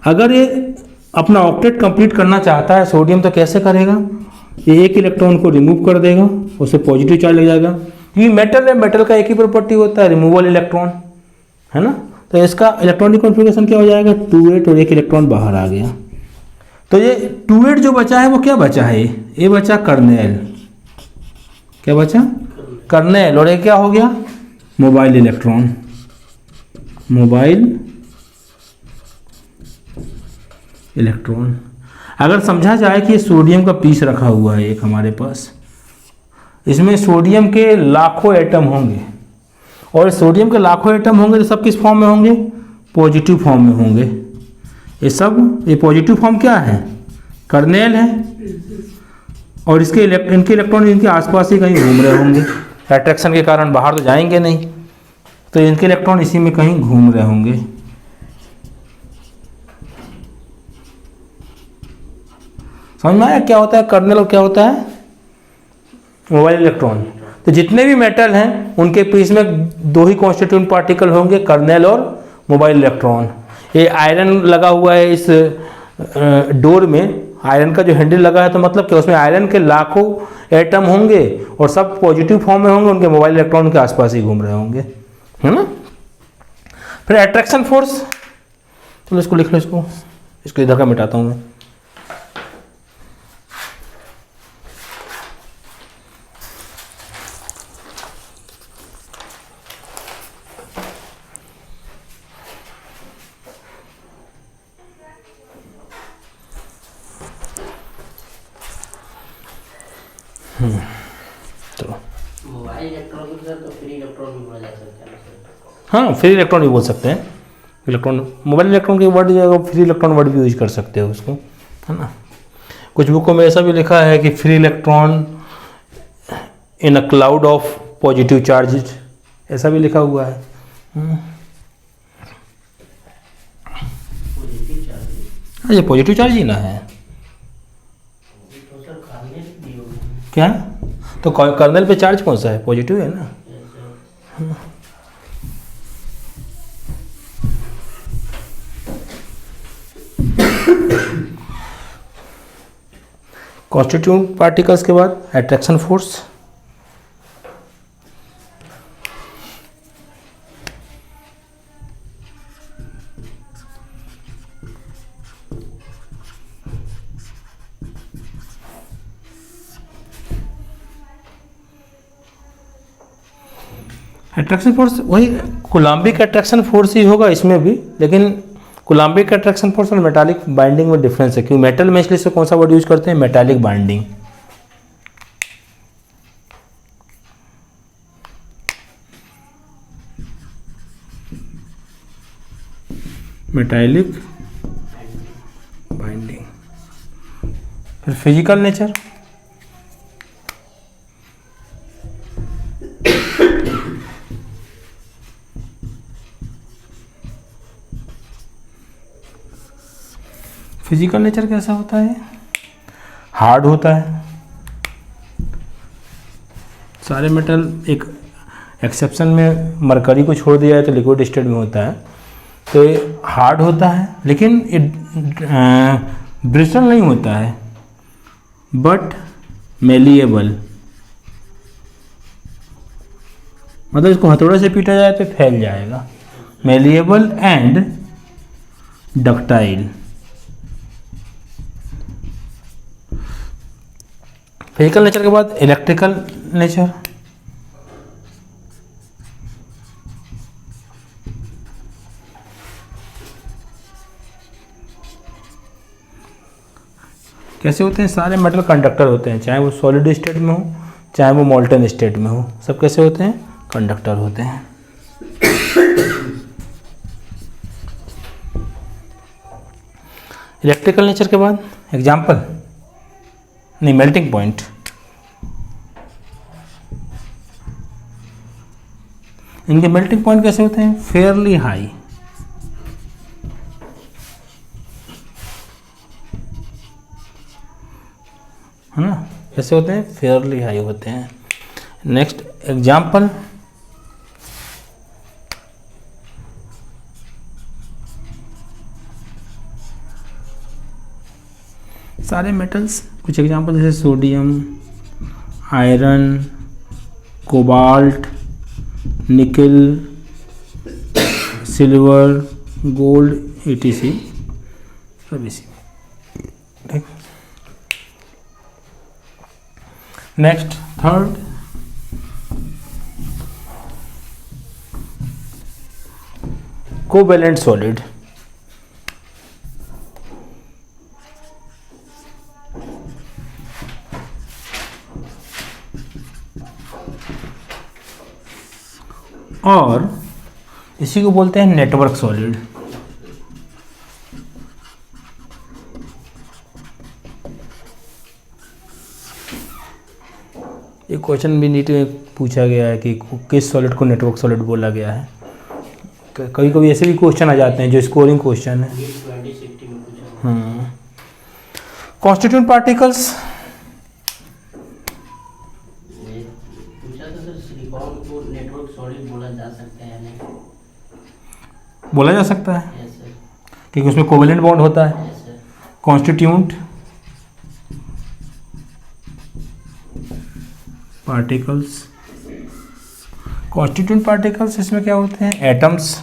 अगर ये अपना ऑक्टेट कंप्लीट करना चाहता है सोडियम तो कैसे करेगा? ये एक इलेक्ट्रॉन को रिमूव कर देगा, उसे पॉजिटिव चार्ज लग जाएगा। ये मेटल है, मेटल का एक ही प्रॉपर्टी होता है रिमूवल इलेक्ट्रॉन, है ना। तो इसका इलेक्ट्रॉनिक कॉन्फ़िगरेशन क्या हो जाएगा? 2s8 और एक इलेक्ट्रॉन बाहर आ गया। तो ये 2s8 जो बचा है वो क्या बचा है? ये बचा कर्नेल। क्या बचा? कर्नेल। और ये क्या हो गया? Mobile electron, mobile electron. अगर समझा जाए कि सोडियम का पीस रखा हुआ है एक हमारे पास, इसमें सोडियम के लाखों एटम होंगे और सोडियम के लाखों एटम होंगे तो सब किस फॉर्म में होंगे? पॉजिटिव फॉर्म में होंगे। ये पॉजिटिव फॉर्म क्या है? कर्नेल है। और इनके इलेक्ट्रॉन इनके आसपास ही कहीं घूम रहे होंगे, अट्रैक्शन के कारण बाहर तो जाएंगे नहीं, तो इनके इलेक्ट्रॉन इसी में कहीं घूम रहे होंगे। समझ में आया क्या होता है कर्नेल और क्या होता है मोबाइल इलेक्ट्रॉन? तो जितने भी मेटल हैं उनके पीस में 2 ही कॉन्स्टिट्यूएंट पार्टिकल होंगे, कर्नेल और मोबाइल इलेक्ट्रॉन। ये आयरन लगा हुआ है इस डोर में, आयरन का जो हैंडल लगा है तो मतलब कि उसमें आयरन के लाखों एटम होंगे और सब पॉजिटिव फॉर्म में होंगे, उनके मोबाइल इलेक्ट्रॉन के आसपास ही घूम रहे होंगे, है ना। फिर अट्रैक्शन फोर्स, तो इसको लिख लो, इसको इधर का मिटाता हूँ मैं। तो मोबाइल इलेक्ट्रॉन के साथ तो फ्री इलेक्ट्रॉन भी बोला जा सकता है। हाँ, फ्री इलेक्ट्रॉन भी बोल सकते हैं। इलेक्ट्रॉन, मोबाइल इलेक्ट्रॉन के वर्ड जो फ्री इलेक्ट्रॉन वर्ड भी यूज कर सकते हो उसको, है ना। कुछ बुकों में ऐसा भी लिखा है कि free electron in a cloud of positive charge, ऐसा भी लिखा हुआ है। पॉजिटिव चार्ज, हाँ, ये पॉजिटिव चार्ज ही ना है तो सर खाने भी होगा क्या? तो कर्नेल पे चार्ज कौन सा है? पॉजिटिव है ना। कॉन्स्टिट्यूएंट पार्टिकल्स के बाद अट्रैक्शन फोर्स। अट्रैक्शन फोर्स वही कूलम्बिक अट्रैक्शन फोर्स ही होगा इसमें भी, लेकिन कूलम्बिक अट्रैक्शन फोर्स और मेटालिक बाइंडिंग में डिफरेंस है, क्योंकि मेटल में इसलिए से कौन सा वर्ड यूज करते हैं? Metallic binding. Metallic binding. फिर फिजिकल नेचर, फिजिकल नेचर कैसा होता है? हार्ड होता है। सारे मेटल एक एक्सेप्शन में मरकरी को छोड़ दिया जाए तो लिक्विड स्टेट में होता है। तो ये हार्ड होता है लेकिन ब्रिटल नहीं होता है, बट मेलिएबल, मतलब इसको हथौड़े से पीटा जाए तो फैल जाएगा। Malleable and ductile. Physical nature के बाद इलेक्ट्रिकल नेचर। कैसे होते हैं? सारे मेटल कंडक्टर होते हैं, चाहे वो सॉलिड स्टेट में हो चाहे वो मोल्टन स्टेट में हो, सब कैसे होते हैं? कंडक्टर होते हैं। इलेक्ट्रिकल नेचर के बाद एग्जाम्पल नहीं, मेल्टिंग पॉइंट। इनके मेल्टिंग पॉइंट कैसे होते हैं? फेयरली हाई, है ना? कैसे होते हैं? फेयरली हाई होते हैं। नेक्स्ट एग्जाम्पल, सारे मेटल्स, कुछ एग्जाम्पल जैसे सोडियम, आयरन, कोबाल्ट, निकल, सिल्वर, गोल्ड, etc, सब इसी। ठीक। Next third, covalent solid. और इसी को बोलते हैं नेटवर्क सॉलिड। ये क्वेश्चन भी नीट में पूछा गया है कि किस सॉलिड को नेटवर्क सॉलिड बोला गया है। कभी कभी ऐसे भी क्वेश्चन आ जाते हैं जो स्कोरिंग क्वेश्चन है। कॉन्स्टिट्यूएंट पार्टिकल्स, बोला जा सकता है क्योंकि उसमें कोवेलेंट बॉन्ड होता है। कॉन्स्टिट्यूएंट पार्टिकल्स, कॉन्स्टिट्यूएंट पार्टिकल्स इसमें क्या होते हैं? Atoms,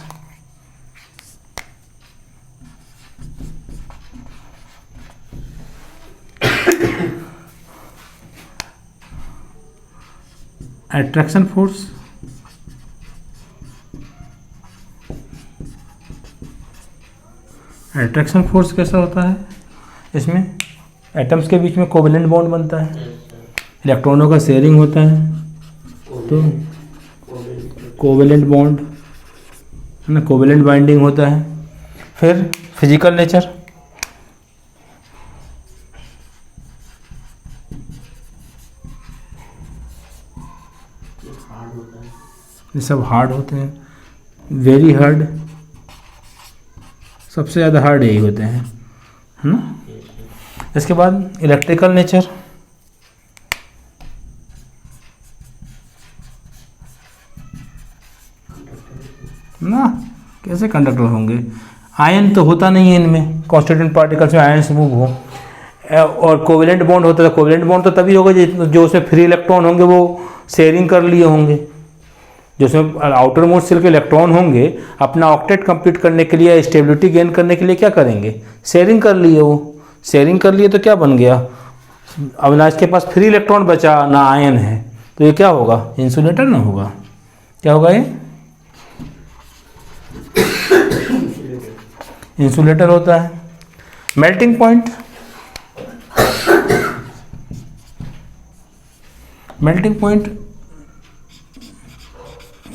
attraction force, attraction force कैसा होता है? इसमें एटम्स के बीच में कोवेलेंट बॉन्ड बनता है, इलेक्ट्रॉनों का शेयरिंग होता है, तो कोवेलेंट बॉन्ड है ना, कोवेलेंट बाइंडिंग होता है। फिर फिजिकल नेचर, ये सब हार्ड होते हैं, वेरी हार्ड, सबसे ज़्यादा हार्ड यही होते हैं, है ना। इसके बाद इलेक्ट्रिकल नेचर, ना कैसे कंडक्टर होंगे? आयन तो होता नहीं है इनमें, कॉन्स्टिट्यूएंट पार्टिकल्स में आयन से मूव हो। और कोवेलेंट बॉन्ड होता है, कोवेलेंट बॉन्ड तो तभी होगा जो उसमें फ्री इलेक्ट्रॉन होंगे वो शेयरिंग कर लिए होंगे। जो उसमें आउटर मोस्ट शेल के इलेक्ट्रॉन होंगे अपना ऑक्टेट कंप्लीट करने के लिए, स्टेबिलिटी गेन करने के लिए क्या करेंगे? शेयरिंग कर लिए। वो शेयरिंग कर लिए तो क्या बन गया? अब ना इसके पास फ्री इलेक्ट्रॉन बचा ना आयन है, तो ये क्या होगा? इंसुलेटर ना होगा। क्या होगा ये? इंसुलेटर होता है। Melting point, melting point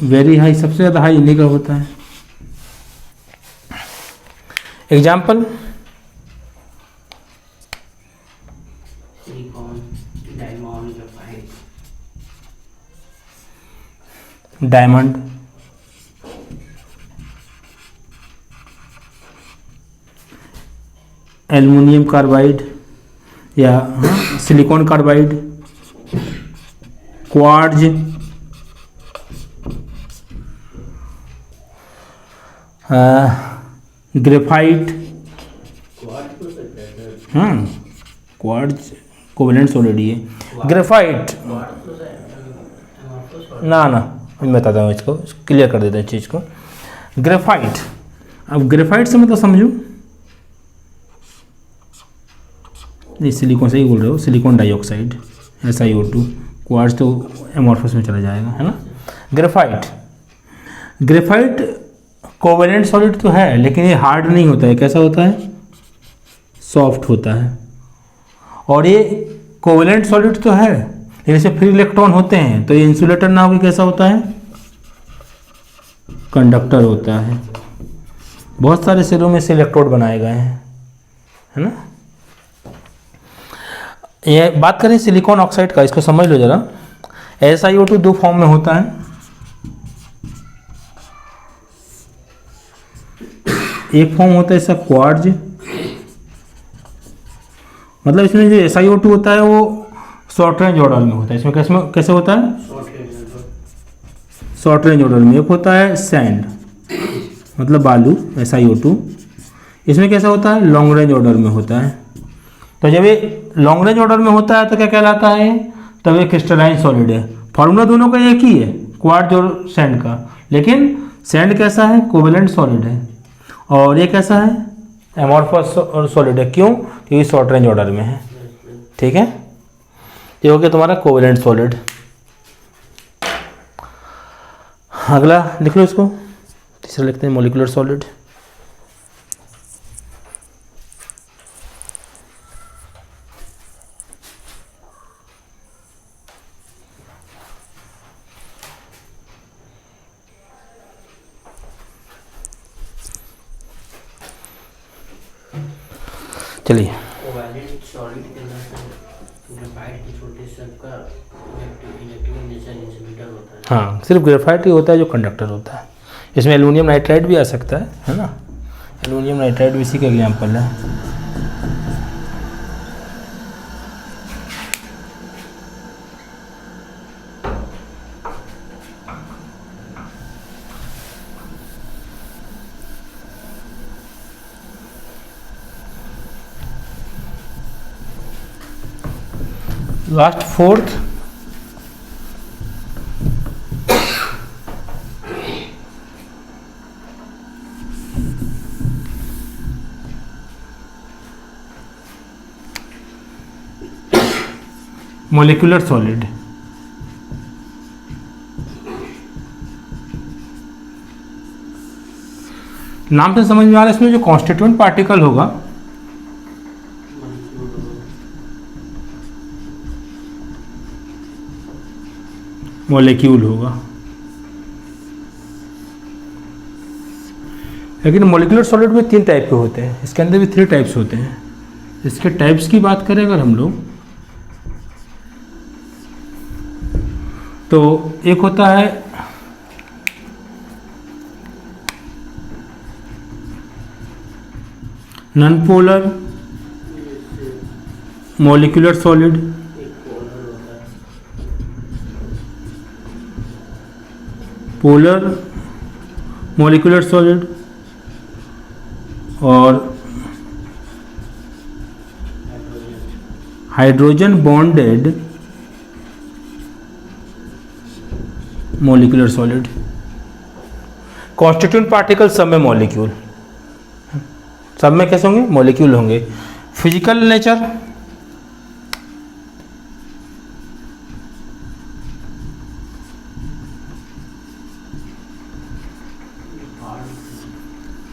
very high, सबसे ज़्यादा हाई इन्हीं का होता है। एग्जाम्पल, डायमंड, एल्युमिनियम कार्बाइड या silicon carbide, quartz, graphite, quartz हो सकता है सर। क्वार्ट्ज कोवेलेंट सॉलिड ही है। ग्रेफाइट क्वार्ट्ज तो सर amorphous solid। ना मैं बताता हूँ, इसको क्लियर कर देते हैं चीज़ को। ग्रेफाइट, अब ग्रेफाइट से मतलब समझो, नहीं सिलिकॉन से ही बोल रहे हो, सिलिकॉन डाइऑक्साइड SiO2, क्वार्ट्ज तो एमॉर्फस में चला जाएगा, है ना। ग्रेफाइट कोवेलेंट सॉलिड तो है, लेकिन ये हार्ड नहीं होता है। कैसा होता है? सॉफ्ट होता है। और ये कोवेलेंट सॉलिड तो है, लेकिन इसमें फ्री इलेक्ट्रॉन होते हैं, तो ये इंसुलेटर ना होकर कैसा होता है? कंडक्टर होता है। बहुत सारे सेलों में से इलेक्ट्रोड बनाए गए हैं, है ना। ये बात करें सिलिकॉन ऑक्साइड का, इसको समझ लो जरा। SiO2 दो फॉर्म में होता है। एक फॉर्म होता है इसका क्वार्ट्ज, मतलब इसमें जो SiO2 होता है वो शॉर्ट रेंज ऑर्डर में होता है। इसमें कैसे होता है? शॉर्ट रेंज ऑर्डर में। एक होता है सैंड, मतलब बालू, SiO2। इसमें कैसा होता है? लॉन्ग रेंज ऑर्डर में होता है। तो जब ये लॉन्ग रेंज ऑर्डर में होता है तो क्या कहलाता है? तब ये क्रिस्टलाइन सॉलिड है। फॉर्मूला दोनों का एक ही है, क्वार्ट्ज और सैंड का, लेकिन सैंड कैसा है? कोवेलेंट सॉलिड है, और ये कैसा है? एमॉर्फस और सॉलिड है। क्यों? क्योंकि शॉर्ट रेंज ऑर्डर में है। ठीक है, ये हो गया तुम्हारा कोवेलेंट सॉलिड। अगला लिख लो इसको, तीसरा लिखते हैं मॉलिक्यूलर सॉलिड। चलिए, कोवेलेंट सॉलिड के अंदर सर ग्रेफाइट के छोटे सब का इलेक्ट्रिकल नेचर इंसुलेटर होता है। हाँ, सिर्फ ग्रेफाइट ही होता है जो कंडक्टर होता है। इसमें एल्यूमिनियम नाइट्राइड भी आ सकता है ना। एल्यूमिनियम नाइट्राइड भी इसी का एग्जाम्पल है। Last fourth, molecular solid. नाम से समझ में आ रहा है, इसमें जो कॉन्स्टिट्यूएंट पार्टिकल होगा मॉलिक्यूल होगा। लेकिन मॉलिक्यूलर सॉलिड में 3 टाइप के होते हैं, इसके अंदर भी 3 टाइप्स होते हैं। इसके टाइप्स की बात करें अगर हम लोग, तो एक होता है non polar molecular solid, polar molecular solid, और hydrogen bonded molecular solid. Constituent particle सब में मॉलिक्यूल, सब में कैसे होंगे? मॉलिक्यूल होंगे। फिजिकल नेचर,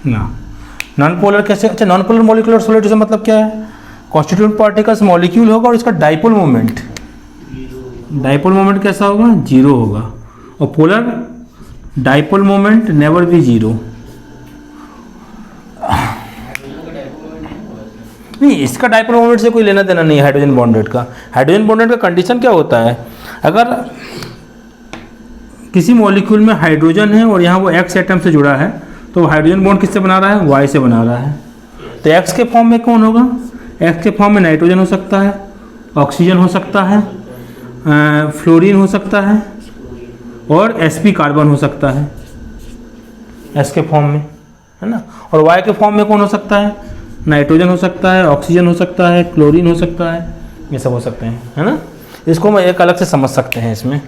ना। नॉन पोलर कैसे? अच्छा, नॉन पोलर मॉलिक्यूलर सॉलिड से मतलब क्या है? कॉन्स्टिट्यूएंट पार्टिकल्स मॉलिक्यूल होगा और इसका डाइपोल मोमेंट, डाइपोल मोमेंट कैसा होगा? 0 होगा। और polar dipole moment never be 0। नहीं, इसका डाइपोल मोमेंट से कोई लेना देना नहीं है हाइड्रोजन बॉन्डेड का। हाइड्रोजन बॉन्डेड का कंडीशन क्या होता है? अगर किसी मॉलिक्यूल में हाइड्रोजन है और यहाँ वो एक्स एटम से जुड़ा है, तो हाइड्रोजन बॉन्ड किससे बना रहा है? वाई से बना रहा है। तो एक्स के फॉर्म में कौन होगा? एक्स के फॉर्म में नाइट्रोजन हो सकता है, ऑक्सीजन हो सकता है, फ्लोरीन हो सकता है, और sp कार्बन हो सकता है एक्स के फॉर्म में। है ना। और वायु के फॉर्म में कौन हो सकता है, नाइट्रोजन हो सकता है, ऑक्सीजन हो सकता है, क्लोरीन हो सकता है, ये सब हो सकते हैं, है ना। इसको हम एक अलग से समझ सकते हैं इसमें।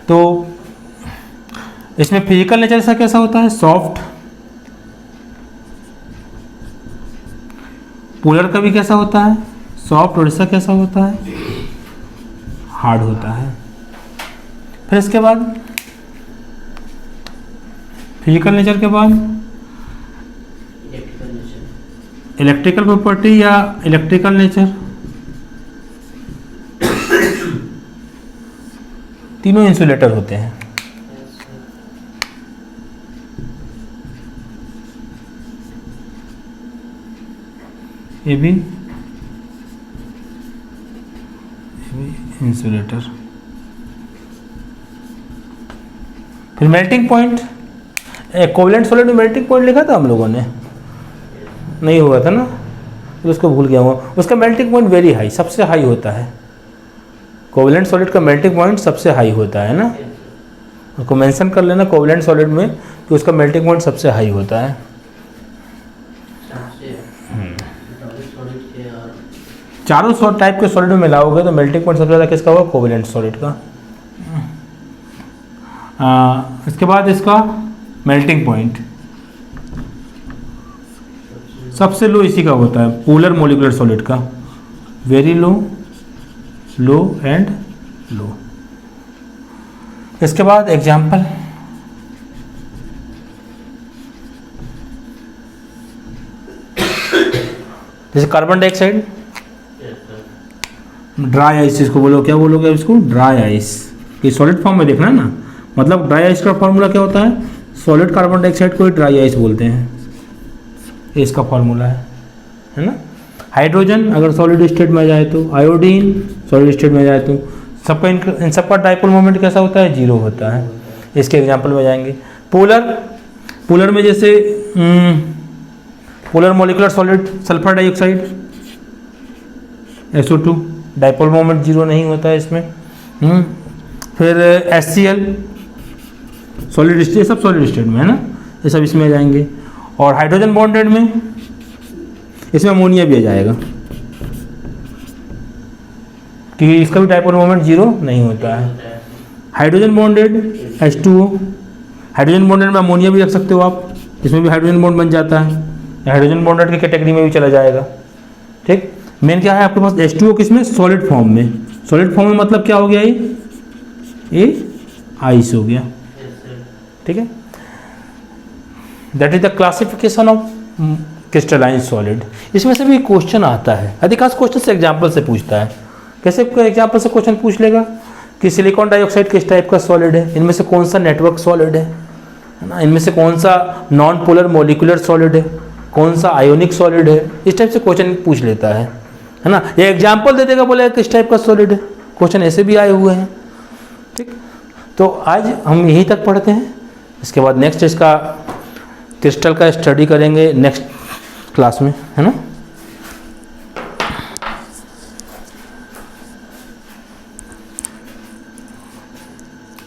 तो इसमें फिजिकल नेचर ऐसा कैसा होता है, सॉफ्ट। पोलर का भी कैसा होता है, सॉफ्ट। और इसका कैसा होता है, हार्ड होता है। फिर इसके बाद फिजिकल नेचर के बाद इलेक्ट्रिकल प्रॉपर्टी या इलेक्ट्रिकल नेचर, तीनों इंसुलेटर होते हैं। ये भी इंसुलेटर। फिर मेल्टिंग पॉइंट, कोवलेंट सॉलिड में मेल्टिंग पॉइंट लिखा था हम लोगों ने, नहीं हुआ था ना, तो उसको भूल गया हूँ। उसका मेल्टिंग पॉइंट वेरी हाई, सबसे हाई होता है। कोवलेंट सॉलिड का मेल्टिंग पॉइंट सबसे हाई होता है ना, उसको मेंशन कर लेना कोवलेंट सॉलिड में कि उसका मेल्टिंग पॉइंट सबसे हाई होता है। चारों टाइप के सॉलिड में मिलाओगे तो मेल्टिंग पॉइंट सबसे ज़्यादा किसका होगा, कोवलेंट सॉलिड का। इसके बाद इसका मेल्टिंग पॉइंट सबसे लो इसी का होता है, पोलर मोलिकुलर सॉलिड का, very low, low and low. इसके बाद एग्जाम्पल, जैसे कार्बन डाइऑक्साइड, ड्राई आइस इसको बोलो, क्या बोलोगे इसको, ड्राई आइस। ये सॉलिड फॉर्म में देखना ना, मतलब ड्राई आइस का फॉर्मूला क्या होता है, सॉलिड कार्बन डाइऑक्साइड को ड्राई आइस बोलते हैं, ये इसका फॉर्मूला है ना। हाइड्रोजन अगर सॉलिड स्टेट में जाए तो, आयोडीन सॉलिड स्टेट में जाए तो, सबका इन सबका डाइपोल मोमेंट कैसा होता है, जीरो होता है। इसके एग्जाम्पल में जाएंगे। पोलर में जैसे polar molecular solid sulphur dioxide SO2, dipole moment zero नहीं होता है इसमें। फिर HCl सॉलिड स्टेट, सब सॉलिड स्टेट में है ना, ये सब इसमें आ जाएंगे। और हाइड्रोजन बॉन्डेड में इसमें अमोनिया भी आ जाएगा, क्योंकि इसका भी डाइपोल मोमेंट जीरो नहीं होता है। Hydrogen bonded H2O, hydrogen bonded में अमोनिया भी रख सकते हो आप, इसमें भी हाइड्रोजन बॉन्ड बन जाता है, हाइड्रोजन बॉन्डेड की कैटेगरी में भी चला जाएगा। ठीक, मेन क्या है आपके पास H2O किसमें, सॉलिड फॉर्म में। सॉलिड फॉर्म में मतलब क्या हो गया, ये आइस हो गया। ठीक है, that is the classification of crystalline solid. इसमें से भी क्वेश्चन आता है, अधिकांश क्वेश्चन से एग्जाम्पल से पूछता है। कैसे एग्जाम्पल से क्वेश्चन पूछ लेगा कि सिलिकॉन डाइऑक्साइड किस टाइप का सॉलिड है, इनमें से कौन सा नेटवर्क सॉलिड है ना, इनमें से कौन सा नॉन पोलर मोलिकुलर सॉलिड है, कौन सा आयोनिक सॉलिड है, इस टाइप से क्वेश्चन पूछ लेता है ना। ये एग्जाम्पल दे देगा, बोले किस टाइप का सॉलिड है, क्वेश्चन ऐसे भी आए हुए हैं। ठीक, तो आज हम यहीं तक पढ़ते हैं, इसके बाद नेक्स्ट इसका क्रिस्टल का स्टडी करेंगे नेक्स्ट क्लास में, है ना।